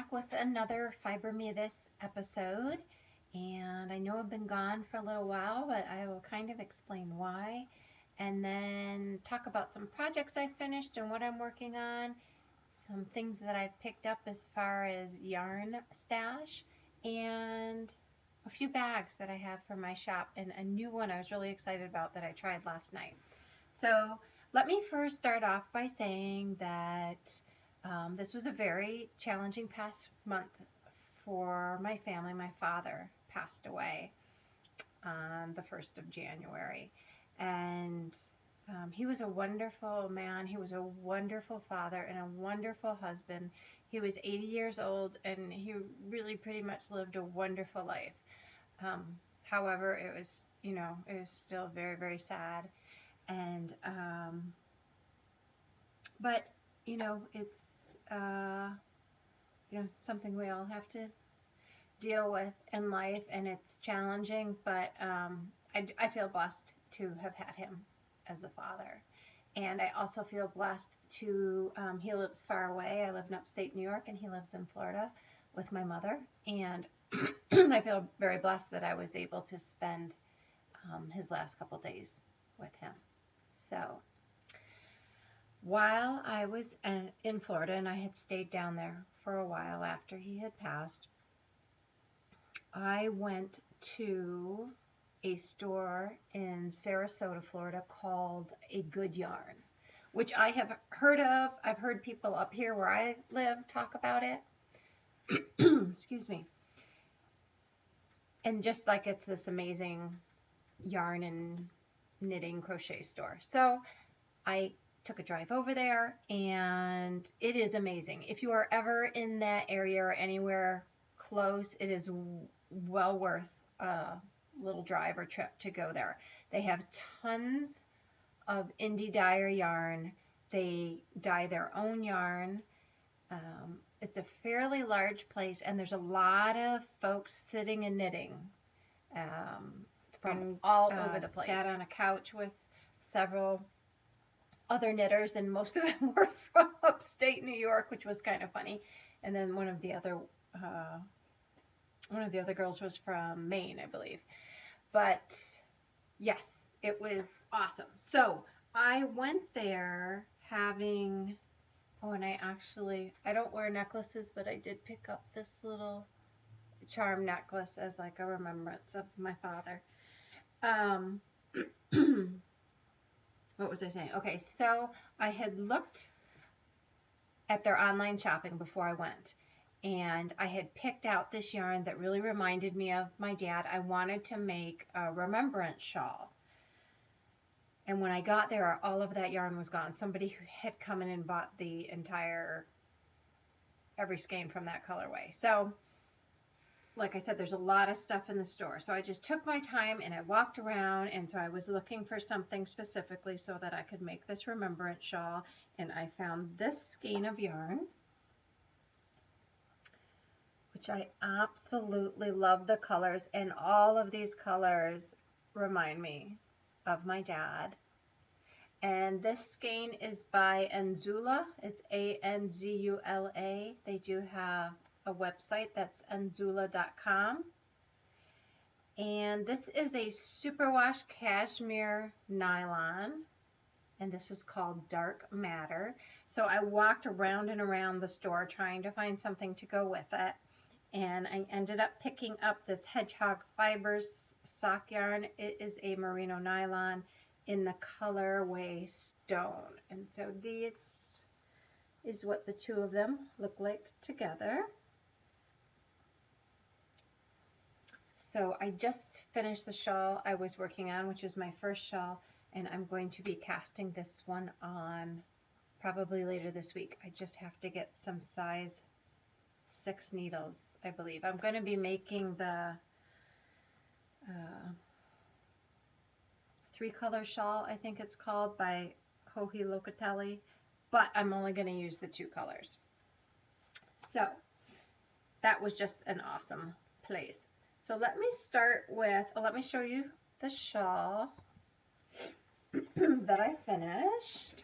back with another Fiber Me This episode, and I know I've been gone for a little while, but I will kind of explain why, and then talk about some projects I finished and what I'm working on, some things that I've picked up as far as yarn stash, and a few bags that I have for my shop, and a new one I was really excited about that I tried last night. So let me first start off by saying that this was a very challenging past month for my family. My father passed away on the 1st of January, and he was a wonderful man. He was a wonderful father and a wonderful husband. He was 80 years old, and he really pretty much lived a wonderful life. However, it was still very, very sad. And but it's something we all have to deal with in life, and it's challenging, but I feel blessed to have had him as a father. And I also feel blessed to, he lives far away. I live in upstate New York, and he lives in Florida with my mother. And I feel very blessed that I was able to spend his last couple days with him. So while I was in Florida, and I had stayed down there for a while after he had passed, I went to a store in Sarasota, Florida called A Good Yarn, which I have heard of. I've heard people up here where I live talk about it. Excuse me. And just like it's this amazing yarn and knitting crochet store. So I took a drive over there, and it is amazing. If you are ever in that area or anywhere close, it is well worth a little drive or trip to go there. They have tons of indie dyer yarn. They dye their own yarn. It's a fairly large place, and there's a lot of folks sitting and knitting from all over the place. Sat on a couch with several other knitters, and most of them were from upstate New York, which was kind of funny. And then one of the other girls was from Maine, I believe. But yes, it was awesome. So I went there having, and I don't wear necklaces, but I did pick up this little charm necklace as like a remembrance of my father. What was I saying? Okay, so I had looked at their online shopping before I went, and I had picked out this yarn that really reminded me of my dad. I wanted to make a remembrance shawl. And when I got there, all of that yarn was gone. Somebody had come in and bought the every skein from that colorway. So like I said, there's a lot of stuff in the store. So I just took my time and I walked around, and so I was looking for something specifically so that I could make this remembrance shawl, and I found this skein of yarn, which I absolutely love the colors, and all of these colors remind me of my dad. And this skein is by Anzula. It's Anzula. They do have a website, that's anzula.com. And this is a superwash cashmere nylon, and this is called Dark Matter. So I walked around and around the store trying to find something to go with it, and I ended up picking up this Hedgehog Fibers sock yarn. It is a merino nylon in the colorway Stone, and so this is what the two of them look like together. So I just finished the shawl I was working on, which is my first shawl, and I'm going to be casting this one on probably later this week. I just have to get some size 6 needles, I believe. I'm going to be making the 3-color shawl, I think it's called, by Joji Locatelli, but I'm only going to use the 2 colors. So that was just an awesome place. So let me start with, let me show you the shawl that I finished.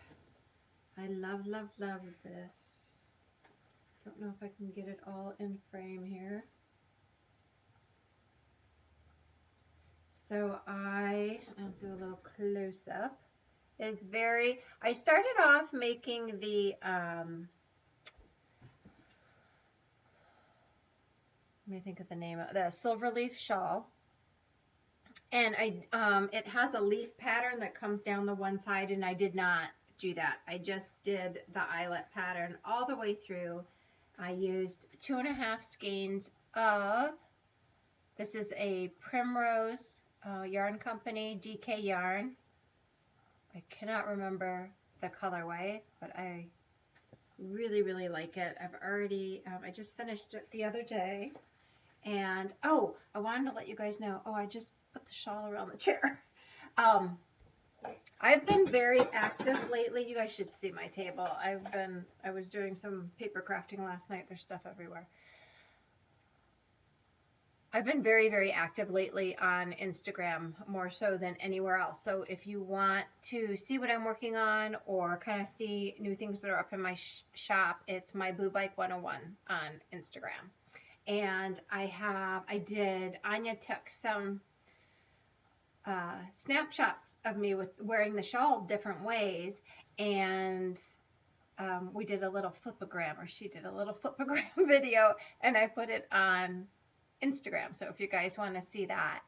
I love, love, love this Don't know if I can get it all in frame here. So I'll do a little close-up. It's very, I started off making the, let me think of the name of the silver leaf shawl. And it has a leaf pattern that comes down the one side, and I did not do that. I just did the eyelet pattern all the way through. I used 2.5 skeins of, this is a Primrose Yarn Company, DK yarn. I cannot remember the colorway, but I really, really like it. I've already, I just finished it the other day. And, oh, I wanted to let you guys know, I just put the shawl around the chair. I've been very active lately. You guys should see my table. I was doing some paper crafting last night. There's stuff everywhere. I've been very, very active lately on Instagram, more so than anywhere else. So if you want to see what I'm working on or kind of see new things that are up in my shop, it's my Blue Bike 101 on Instagram. And Anya took some snapshots of me with wearing the shawl different ways, and we did a little flipagram, or she did a little flipagram video, and I put it on Instagram. So if you guys want to see that,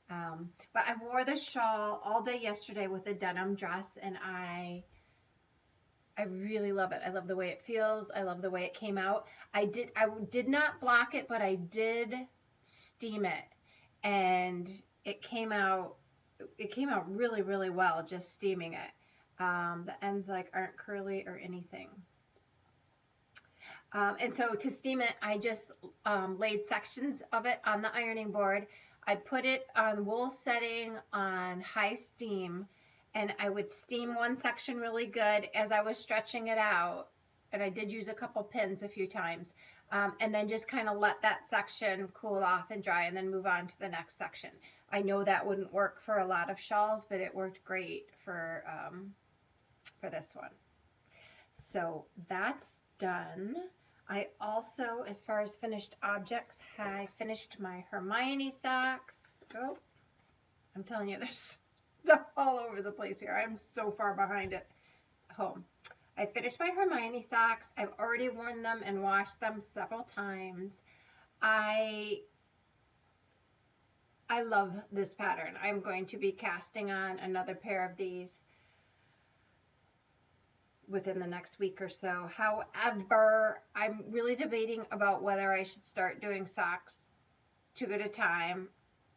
but I wore the shawl all day yesterday with a denim dress, and I really love it. I love the way it feels. I love the way it came out. I did not block it, but I did steam it, and it came out really, really well just steaming it. The ends aren't curly or anything. And so to steam it, I just laid sections of it on the ironing board. I put it on wool setting on high steam, and I would steam one section really good as I was stretching it out. And I did use a couple pins a few times. And then just kind of let that section cool off and dry, and then move on to the next section. I know that wouldn't work for a lot of shawls, but it worked great for this one. So that's done. I also, as far as finished objects, I finished my Hermione socks. Oh, I'm telling you, there's stuff all over the place here. I'm so far behind at home. I finished my Hermione socks. I've already worn them and washed them several times. I love this pattern. I'm going to be casting on another pair of these within the next week or so. However, I'm really debating about whether I should start doing socks 2 at a time.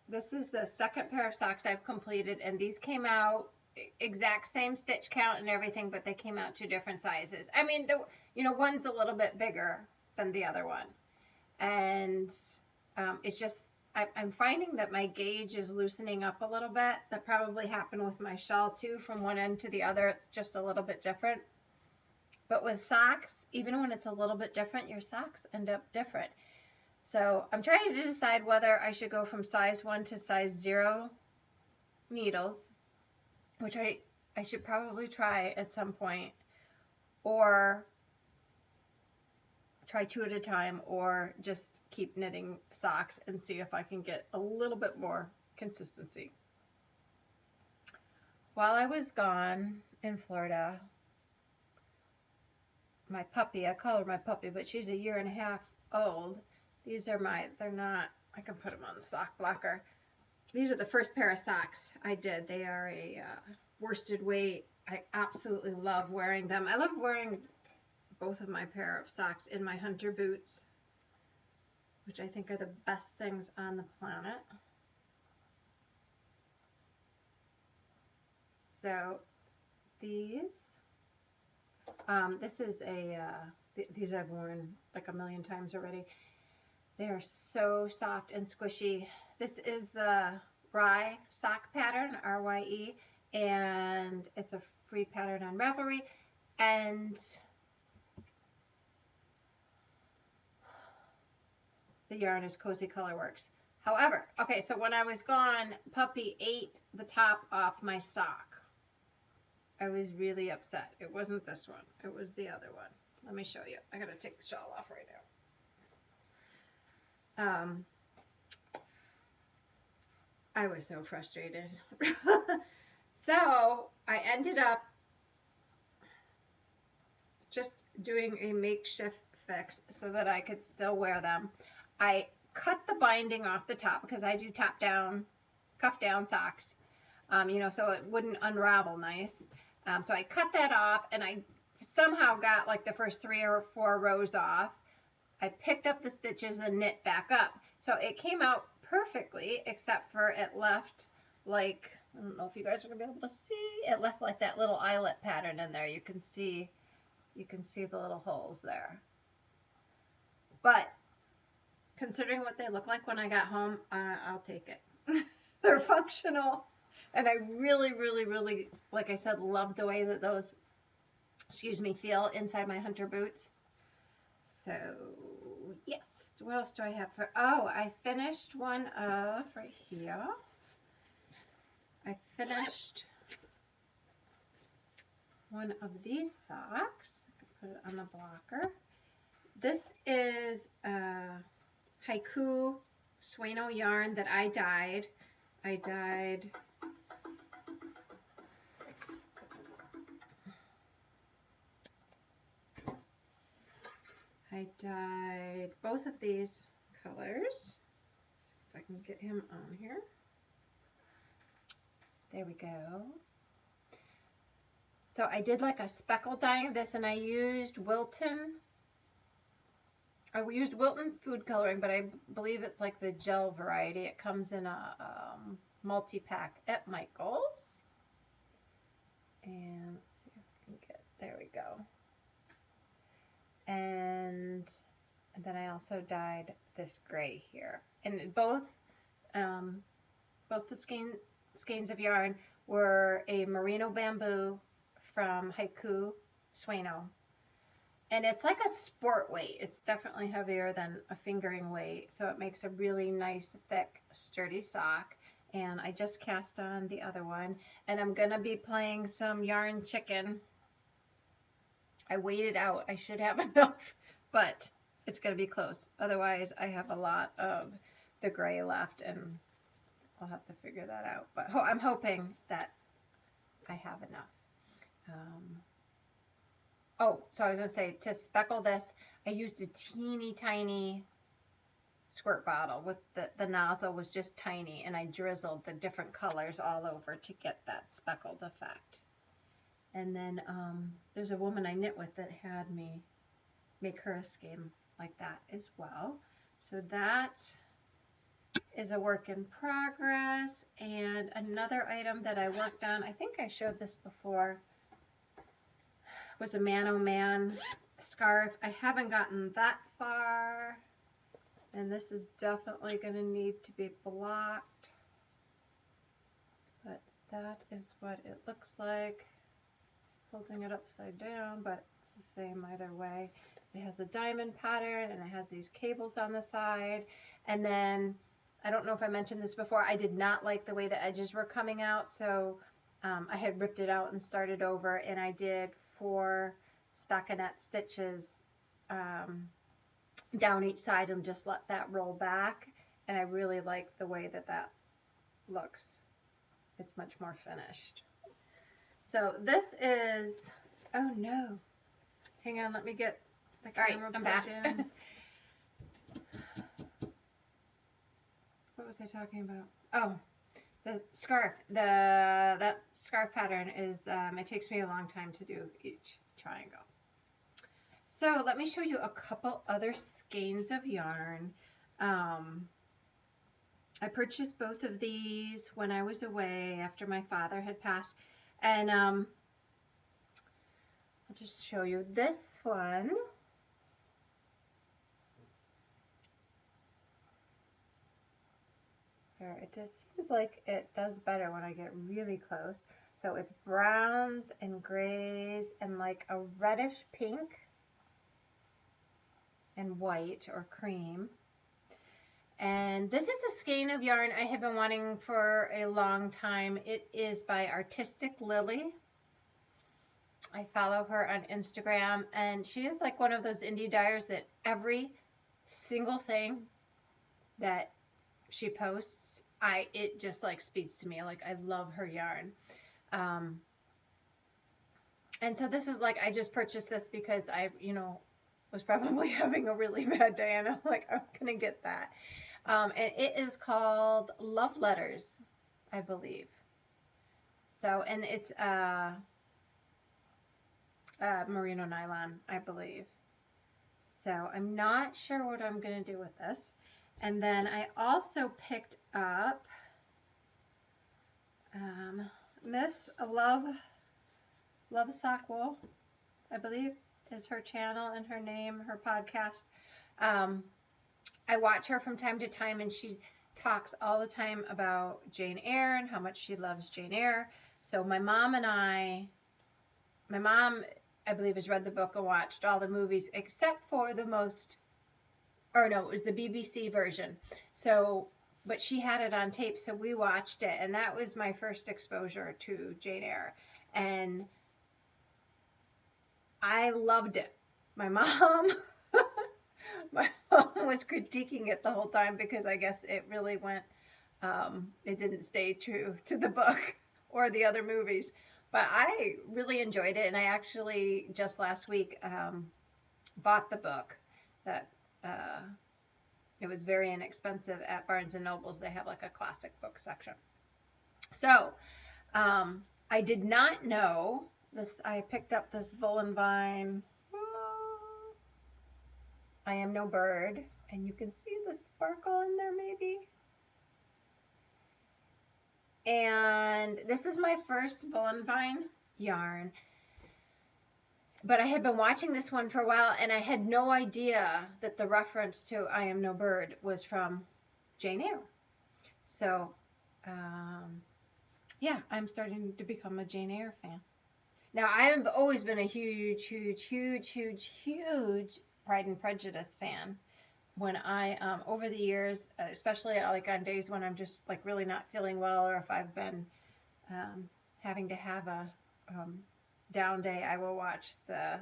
This is the second pair of socks I've completed, and these came out exact same stitch count and everything, but they came out 2 different sizes. I mean, one's a little bit bigger than the other one, and it's just I'm finding that my gauge is loosening up a little bit. That probably happened with my shawl too. From one end to the other, it's just a little bit different. But with socks, even when it's a little bit different, your socks end up different. So I'm trying to decide whether I should go from size 1 to size 0 needles, which I should probably try at some point, or try 2 at a time, or just keep knitting socks and see if I can get a little bit more consistency. While I was gone in Florida, my puppy, I call her my puppy, but she's 1.5 years old. These are they're not, I can put them on the sock blocker. These are the first pair of socks I did. They are a worsted weight. I absolutely love wearing them. I love wearing both of my pair of socks in my hunter boots, which I think are the best things on the planet. So these, this is these I've worn like a million times already. They are so soft and squishy. This is the Rye sock pattern, R-Y-E, and it's a free pattern on Ravelry. And the yarn is Cozy Colorworks. However, okay, so when I was gone, Puppy ate the top off my sock. I was really upset. It wasn't this one. It was the other one. Let me show you. I gotta take the shawl off right now. I was so frustrated. So I ended up just doing a makeshift fix so that I could still wear them. I cut the binding off the top because I do top down, cuff down socks, you know, so it wouldn't unravel nice. So I cut that off, and I somehow got like the first 3 or 4 rows off. I picked up the stitches and knit back up. So it came out perfectly, except for it left like, I don't know if you guys are gonna be able to see, it left like that little eyelet pattern in there. You can see the little holes there. But considering what they look like when I got home, I'll take it. They're functional. And I really, really, really, like I said, love the way that those, excuse me, feel inside my hunter boots. So, yes. What else do I have for, oh, I finished one of, right here. I finished one of these socks. I put it on the blocker. This is Haiku Sueno yarn that I dyed. I dyed both of these colors. See if I can get him on here. There we go. So I did like a speckle dyeing of this, and I used Wilton. I used Wilton food coloring, but I believe it's like the gel variety. It comes in a multi-pack at Michael's. And let's see if I can get, there we go. And then I also dyed this gray here. And both the skeins of yarn were a merino bamboo from Haiku Sueno. And it's like a sport weight. It's definitely heavier than a fingering weight, so it makes a really nice, thick, sturdy sock. And I just cast on the other one, and I'm gonna be playing some yarn chicken. I weighed it out. I should have enough, but it's gonna be close. Otherwise, I have a lot of the gray left, and I'll have to figure that out. But I'm hoping that I have enough. Oh, so I was going to say, to speckle this, I used a teeny tiny squirt bottle with the nozzle was just tiny, and I drizzled the different colors all over to get that speckled effect. And then there's a woman I knit with that had me make her a skein like that as well. So that is a work in progress. And another item that I worked on, I think I showed this before, was a man-o-man scarf. I haven't gotten that far, and this is definitely going to need to be blocked, but that is what it looks like. Holding it upside down, but it's the same either way. It has a diamond pattern, and it has these cables on the side, and then I don't know if I mentioned this before, I did not like the way the edges were coming out, so I had ripped it out and started over, and I did 4 stockinette stitches down each side and just let that roll back, and I really like the way that that looks. It's much more finished. So this is, oh no, hang on, let me get the camera plugged in. What was I talking about? Oh, the scarf. That scarf pattern is, it takes me a long time to do each triangle. So let me show you a couple other skeins of yarn. I purchased both of these when I was away after my father had passed, and I'll just show you this one. There, it just seems like it does better when I get really close. So it's browns and grays and like a reddish pink and white or cream. And this is a skein of yarn I have been wanting for a long time. It is by Artistic Lily. I follow her on Instagram, and she is like one of those indie dyers that every single thing that she posts, it just like speaks to me. Like I love her yarn. Um, and so this is like I just purchased this because I, was probably having a really bad day, and I'm like, I'm gonna get that. And it is called Love Letters, I believe. So, and it's merino nylon, I believe. So I'm not sure what I'm going to do with this. And then I also picked up Miss Love Sock Wool, I believe is her channel and her name, her podcast. I watch her from time to time, and she talks all the time about Jane Eyre and how much she loves Jane Eyre. So my mom, I believe, has read the book and watched all the movies except for it was the BBC version. So, but she had it on tape, so we watched it, and that was my first exposure to Jane Eyre, and I loved it. My mom, my mom was critiquing it the whole time because I guess it really it didn't stay true to the book or the other movies. But I really enjoyed it, and I actually just last week bought the book. That it was very inexpensive at Barnes and Nobles. They have like a classic book section. So I did not know this. I picked up this Vine. I Am No Bird, and you can see the sparkle in there maybe. And this is my first Vine yarn. But I had been watching this one for a while, and I had no idea that the reference to I Am No Bird was from Jane Eyre. So, yeah, I'm starting to become a Jane Eyre fan. Now, I have always been a huge Pride and Prejudice fan. When over the years, especially like on days when I'm just like really not feeling well, or if I've been having to have a down day, I will watch the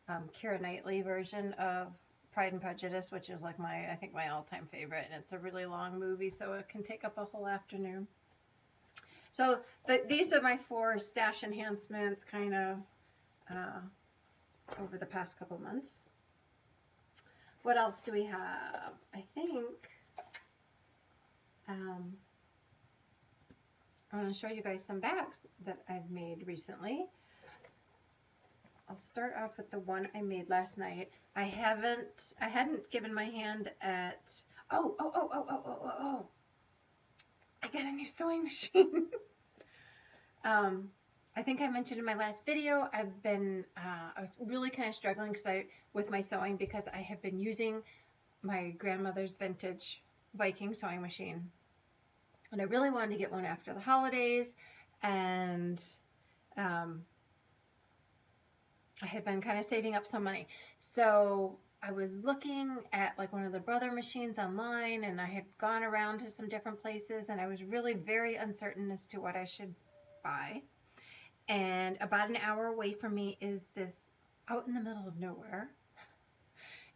Keira Knightley version of Pride and Prejudice, which is like I think my all-time favorite, and it's a really long movie, so it can take up a whole afternoon. So these are my 4 stash enhancements kind of over the past couple months. What else do we have? I think I'm going to show you guys some bags that I've made recently. I'll start off with the one I made last night. I hadn't given my hand at, I got a new sewing machine. I think I mentioned in my last video, I was really kind of struggling with my sewing because I have been using my grandmother's vintage Viking sewing machine. And I really wanted to get one after the holidays, and I had been kind of saving up some money. So I was looking at like one of the Brother machines online, and I had gone around to some different places, and I was really very uncertain as to what I should buy. And about an hour away from me is this, out in the middle of nowhere,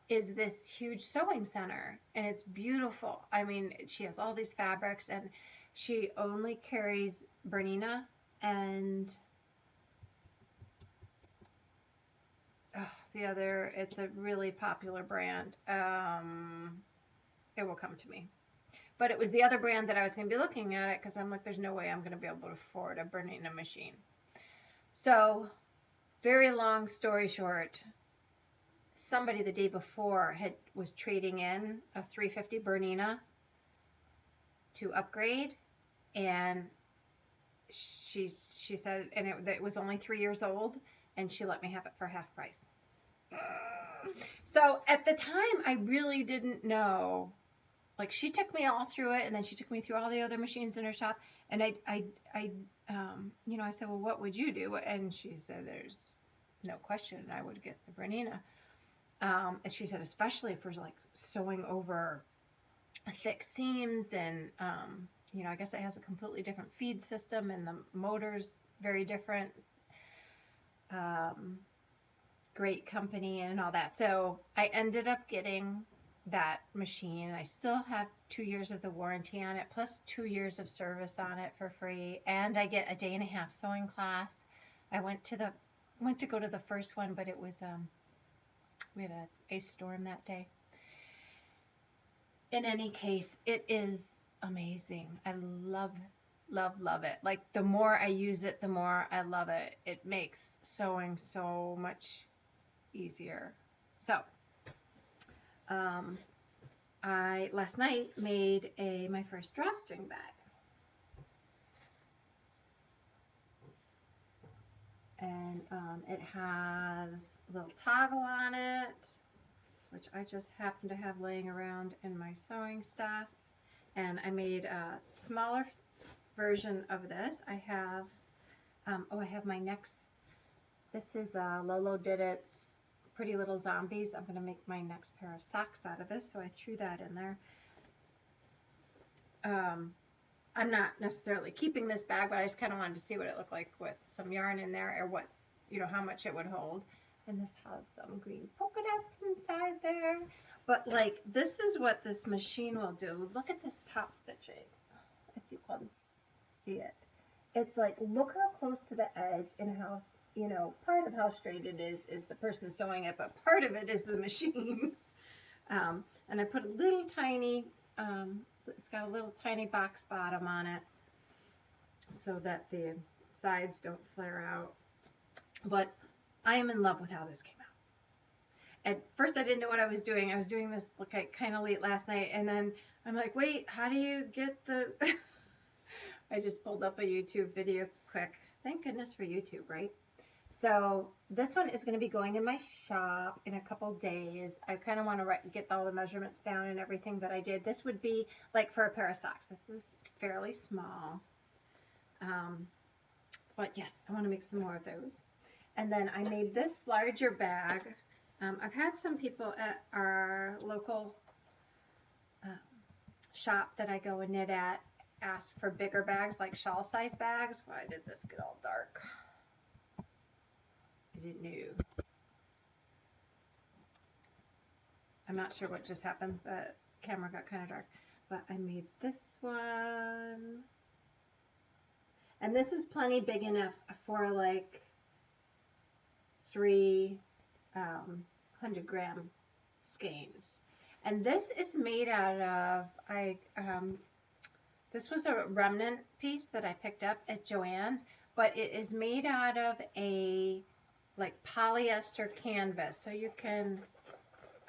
is this huge sewing center, and it's beautiful. I mean, she has all these fabrics, and she only carries Bernina and the other, it's a really popular brand. It will come to me. But it was the other brand that I was going to be looking at it because I'm like, there's no way I'm going to be able to afford a Bernina machine. So, very long story short, somebody the day before was trading in a 350 Bernina to upgrade, and she said, and it was only 3 years old, and she let me have it for half price. So at the time, I really didn't know. Like, she took me all through it, and then she took me through all the other machines in her shop, and I said, well, what would you do? And she said, there's no question I would get the Bernina. And she said, especially for like sewing over thick seams, and I guess it has a completely different feed system, and the motor's very different. great company and all that. So I ended up getting that machine. I still have 2 years of the warranty on it, plus 2 years of service on it for free, and I get a day and a half sewing class. I went to go to the first one, but it was we had a ice storm that day. In any case, it is amazing. I love it. Like, the more I use it, the more I love it. It makes sewing so much easier. So I last night made my first drawstring bag, and it has a little toggle on it, which I just happen to have laying around in my sewing stuff. And I made a smaller version of this. I have I have my next, this is Lolo Did It's Pretty Little Zombies. I'm going to make my next pair of socks out of this, so I threw that in there. I'm not necessarily keeping this bag, but I just kind of wanted to see what it looked like with some yarn in there, or what's, how much it would hold. And this has some green polka dots inside there. But like, this is what this machine will do. Look at this top stitching, if you can see it. It's like, look how close to the edge, and how, part of how straight it is the person sewing it, but part of it is the machine. And I put a little tiny, it's got a little tiny box bottom on it so that the sides don't flare out. But I am in love with how this came out. At first I didn't know what I was doing. I was doing this like kind of late last night, and then I'm like, wait, how do you get the... I just pulled up a YouTube video quick. Thank goodness for YouTube, right? So this one is going to be going in my shop in a couple days. I kind of want to get all the measurements down and everything that I did. This would be like for a pair of socks. This is fairly small. But yes, I want to make some more of those. And then I made this larger bag. I've had some people at our local shop that I go and knit at ask for bigger bags, like shawl size bags. Why did this get all dark? I didn't know. I'm not sure what just happened. The camera got kind of dark. But I made this one. And this is plenty big enough for like 3 100-gram skeins. And this is made out of, this was a remnant piece that I picked up at Joann's, but it is made out of a like polyester canvas. So you can,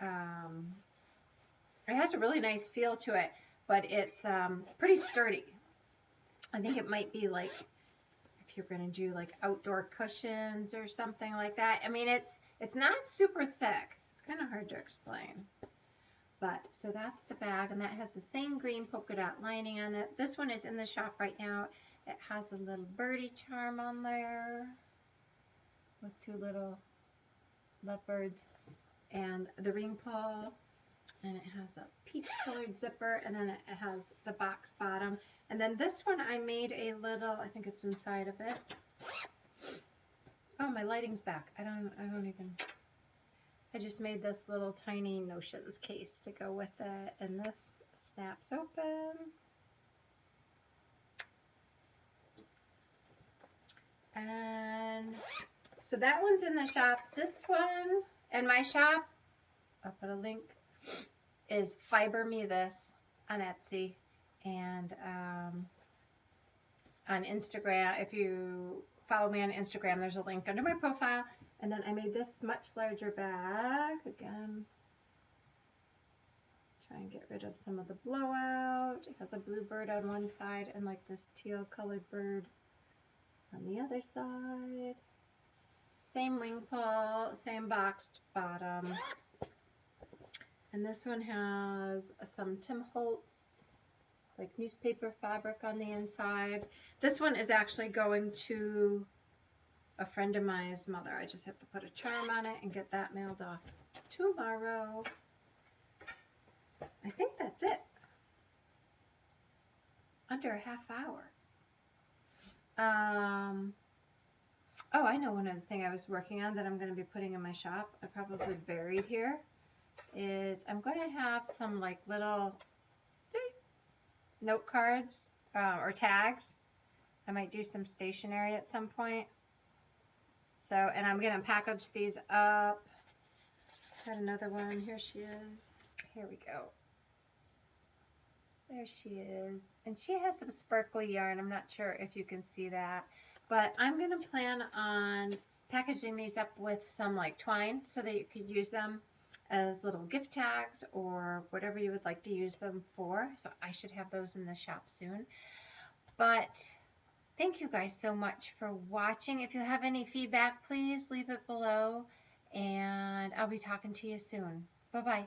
it has a really nice feel to it, but it's pretty sturdy. I think it might be like, if you're going to do like outdoor cushions or something like that. I mean, it's not super thick. It's kind of hard to explain. But, so that's the bag, and that has the same green polka dot lining on it. This one is in the shop right now. It has a little birdie charm on there with 2 little lovebirds and the ring pull, and it has a peach colored zipper, and then it has the box bottom. And then this one I made a little, I think it's inside of it. Oh, my lighting's back. I just made this little tiny notions case to go with it, and this snaps open. And so that one's in the shop. This one, and my shop, I'll put a link, is Fiber Me This on Etsy, and on Instagram. If you follow me on Instagram, there's a link under my profile. And then I made this much larger bag. Again, try and get rid of some of the blowout. It has a blue bird on one side and like this teal colored bird on the other side. Same ring pull, same boxed bottom. And this one has some Tim Holtz, like newspaper fabric on the inside. This one is actually going to a friend of mine's mother. I just have to put a charm on it and get that mailed off tomorrow. I think that's it. Under a half hour. Oh, I know one other thing I was working on that I'm going to be putting in my shop. I probably buried here. Is I'm going to have some like little note cards or tags. I might do some stationery at some point. So, and I'm going to package these up. Got another one. Here she is. Here we go. There she is. And she has some sparkly yarn. I'm not sure if you can see that. But I'm going to plan on packaging these up with some like twine so that you could use them as little gift tags or whatever you would like to use them for. So I should have those in the shop soon. But thank you guys so much for watching. If you have any feedback, please leave it below. And I'll be talking to you soon. Bye-bye.